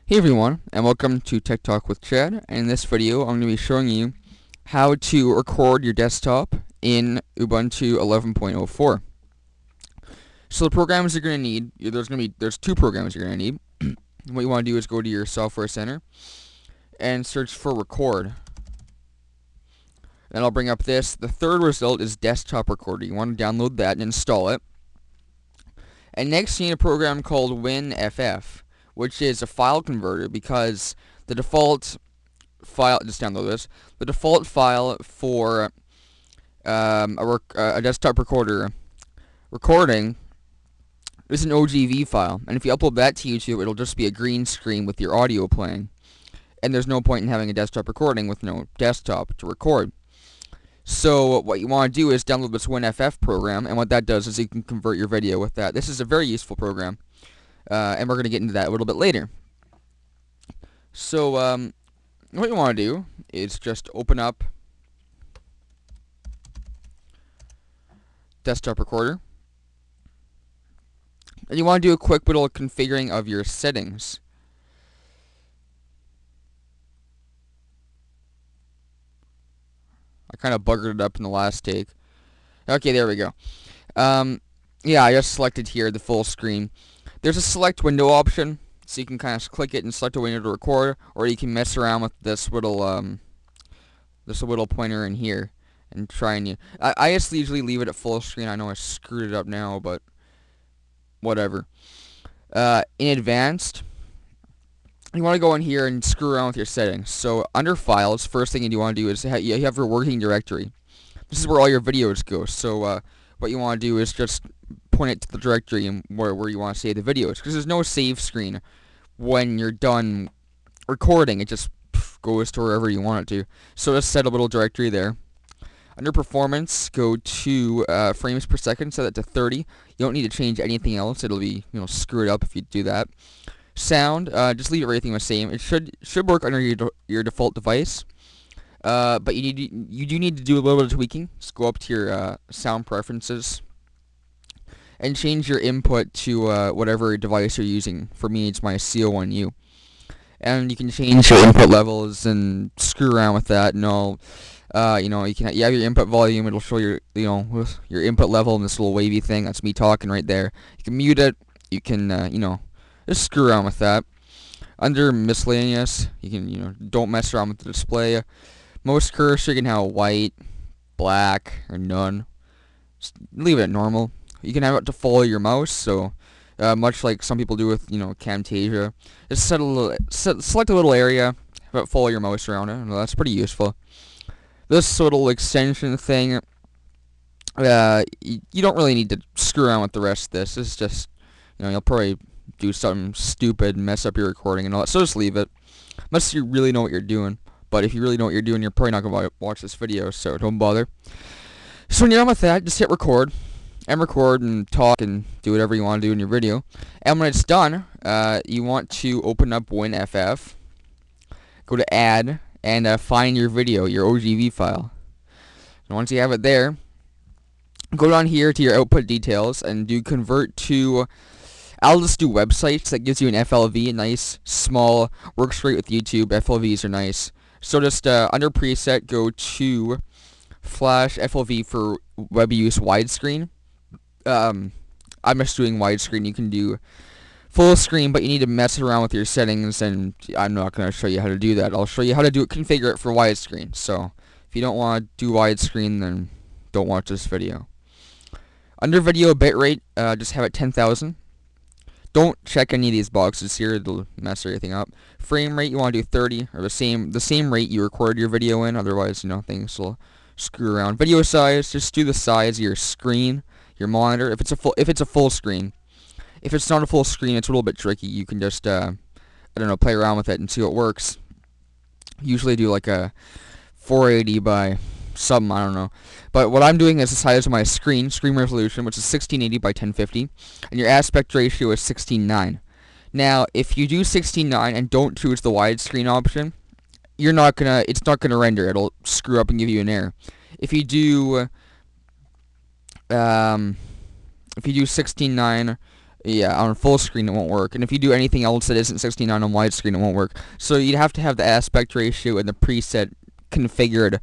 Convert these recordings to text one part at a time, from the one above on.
Hey everyone, and welcome to Tech Talk with Chad. And in this video, I'm going to be showing you how to record your desktop in Ubuntu 11.04. So the programs you're going to need, there's two programs you're going to need. What you want to do is go to your software center and search for record. Then I'll bring up this. The third result is desktop recorder. You want to download that and install it. And next you need a program called WinFF, which is a file converter, because the default file, just download this, the default file for a desktop recorder recording is an OGV file, and if you upload that to YouTube, it'll just be a green screen with your audio playing, and there's no point in having a desktop recording with no desktop to record. So what you want to do is download this WinFF program, and what that does is you can convert your video with that. This is a very useful program, and we're going to get into that a little bit later. So what you want to do is just open up desktop recorder, and you want to do a quick little configuring of your settings. I kind of buggered it up in the last take. Okay, there we go. Yeah, I just selected here the full screen. There's a select window option, so you can kind of click it and select a window to record, or you can mess around with this little pointer in here and try and I just usually leave it at full screen. I know I screwed it up now, but whatever. In advanced, you want to go in here and screw around with your settings. So under files, first thing you want to do is you have your working directory. This is where all your videos go. So what you want to do is just point it to the directory and where you want to save the videos, because there's no save screen when you're done recording. It just goes to wherever you want it to. So just set a little directory there. Under performance, go to frames per second, set that to 30. You don't need to change anything else. It'll be screwed up if you do that. Sound, just leave everything the same. It should work under your default device, but you do need to do a little bit of tweaking. Just go up to your sound preferences and change your input to whatever device you're using. For me, it's my CO1U, and you can change your input levels and screw around with that. And all, you have your input volume. It'll show your your input level and this little wavy thing. That's me talking right there. You can mute it. You can just screw around with that. Under miscellaneous, you can don't mess around with the display. Most cursor you can have white, black, or none. Just leave it at normal. You can have it to follow your mouse, so much like some people do with Camtasia. Just select a little area, have it follow your mouse around it. Well, that's pretty useful. This little extension thing, you don't really need to screw around with the rest of this. It's just you'll probably do something stupid and mess up your recording and all that, so just leave it, unless you really know what you're doing. But if you really know what you're doing, you're probably not going to watch this video, so don't bother. So when you're done with that, just hit record, and talk and do whatever you want to do in your video. And when it's done, you want to open up WinFF, go to add, and find your video, your OGV file. And once you have it there, go down here to your output details and do convert to, I'll just do websites. That gives you an FLV, a nice, small, works great with YouTube. FLVs are nice. So just under preset, go to flash FLV for web use widescreen. I'm just doing widescreen. You can do full screen, but you need to mess around with your settings, and I'm not going to show you how to do that. I'll show you how to configure it for widescreen. So if you don't want to do widescreen, then don't watch this video. Under video bitrate, just have it 10,000. Don't check any of these boxes here; it'll mess everything up. Frame rate, you want to do 30, or the same rate you recorded your video in. Otherwise, things will screw around. Video size, just do the size of your screen, your monitor. If it's a full screen. If it's not a full screen, it's a little bit tricky. You can just play around with it and see what works. Usually do like a 480 by something, I don't know. But what I'm doing is the size of my screen resolution, which is 1680 by 1050, and your aspect ratio is 16:9. Now, if you do 16:9 and don't choose the widescreen option, it's not gonna render. It'll screw up and give you an error. If you do 16:9 Yeah, on full screen it won't work, and if you do anything else that isn't 69 on widescreen, it won't work. So you'd have to have the aspect ratio and the preset configured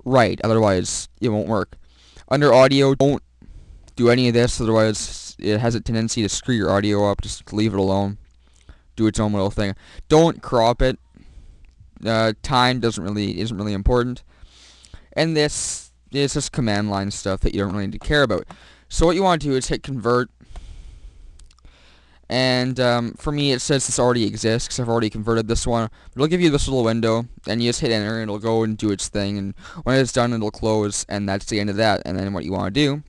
right, otherwise it won't work. Under audio, don't do any of this, otherwise it has a tendency to screw your audio up. Just leave it alone. Do its own little thing. Don't crop it. Time isn't really important. And this is just command line stuff that you don't really need to care about. So what you want to do is hit convert. And for me, it says this already exists because I've already converted this one. It'll give you this little window, and you just hit enter, and it'll go and do its thing. And when it's done, it'll close, and that's the end of that. And then what you want to do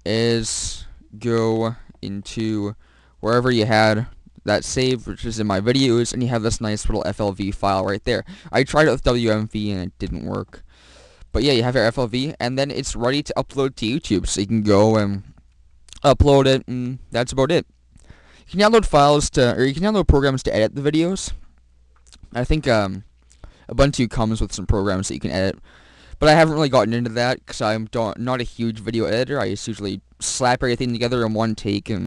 is go into wherever you had that saved, which is in my videos, and you have this nice little FLV file right there. I tried it with WMV, and it didn't work. But yeah, you have your FLV, and then it's ready to upload to YouTube, so you can go and upload it, and that's about it. You can download files or you can download programs to edit the videos. I think Ubuntu comes with some programs that you can edit, but I haven't really gotten into that because I'm not a huge video editor. I just usually slap everything together in one take and